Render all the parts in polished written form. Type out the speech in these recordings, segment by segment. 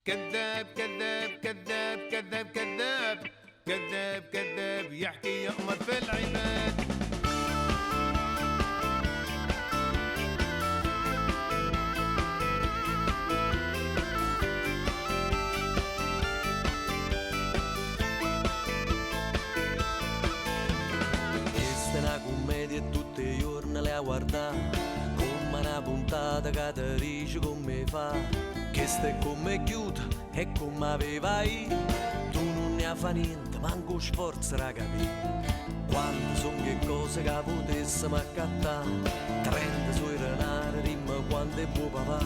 كذاب كذاب كذاب كذاب كذاب كذاب كذاب يحكي يأمر في العباد. Questa è una commedia e tutti i giorni la guardare, come una puntata che ti dice come fa. Questa è come chiude e come aveva io, tu non ne fa niente, manco sforzo a capire. Quante sono che cose che potessimo accattare, 30 sui renari, rimma quanto è buon papà.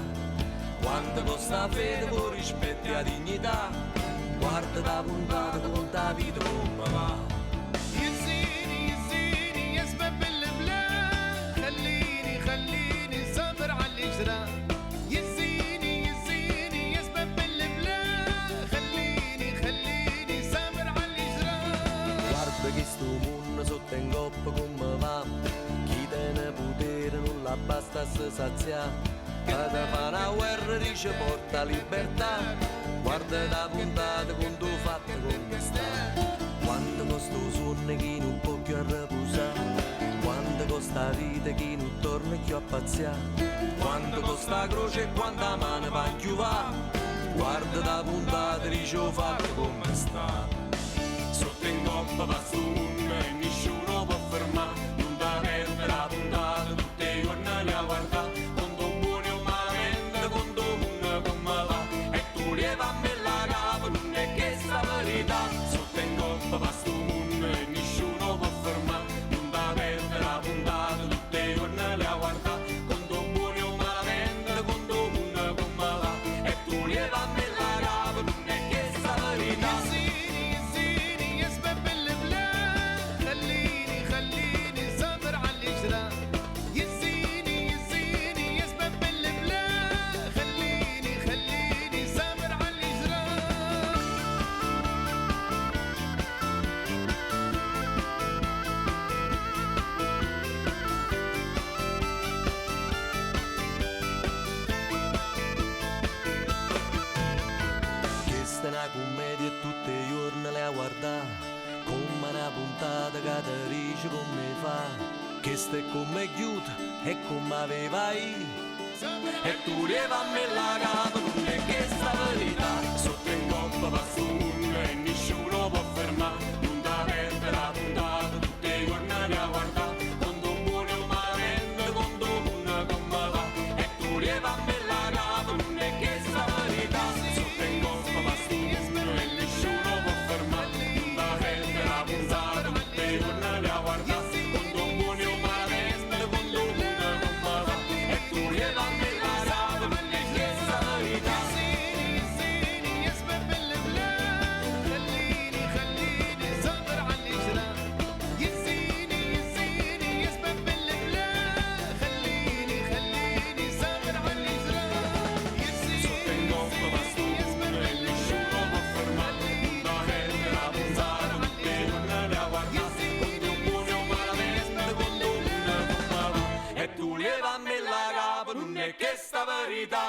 Quanto costa la fede con rispetto e la dignità, guarda la puntata con la vita come va. خليني صابر على الإجراء، يزيني يزيني يا سبب البلاد، خليني صابر على الإجراء. Guarda che sto mondo sotto in coppa come va, chi tiene potere non la basta a se saziare. Cada fa una guerra dice porta libertà, guarda la puntata con tuo fatto come sta. Quanto costa il sonno chi non può più riposare, quanto costa la vita chi non torna più a pazziare, quanto costa la croce e quanta mano va a chiuvare. Guarda la puntata dice ho fatto come sta. Sotto in coppa va su e nessuno può fermare, non da perdere la puntata, tutti i giorni a guardare, conto buone o malamente, conto buone come va, e tu lievami la capa, non è che sta verità. Sotto in coppa va su e nessuno può fermare, non da perdere la puntata, tutti i giorni a guardare, conto buone o malamente, conto buone come va, e tu lievami la capa, non è che sta verità. خليني صابر على الإجراء، يزيني يا سبب البلاد، خليني صابر على الإجراء. Questa è una commedia e tutti i giorni la guardare, come una puntata che ti dice come fa. Questa è come chiude e come aveva io, E tu lievami la capa, non è che sta verità. Sotto in coppa va su e nessuno può fermare, non da perdere la puntata, tutti i giorni a guardare, conto buone o malamente, conto buone come va, e tu lievami la capa, non è che sta verità. Sotto in coppa va su e nessuno può fermare, non da perdere la puntata, tutti i giorni a guardare, conto buone o malamente, conto buone come va, e tu lievami la capa, non è che sta verità. يزيني يا سبب البلاد، خليني صابر على الإجراء، يزيني يا سبب البلاد، خليني صابر على الإجراء. Sotto in coppa va su e nessuno può fermare, da perdere la puntata, tutti i giorni a guardare, conto buone o malamente, conto buone come va, e tu lievami la capa, non è che sta verità.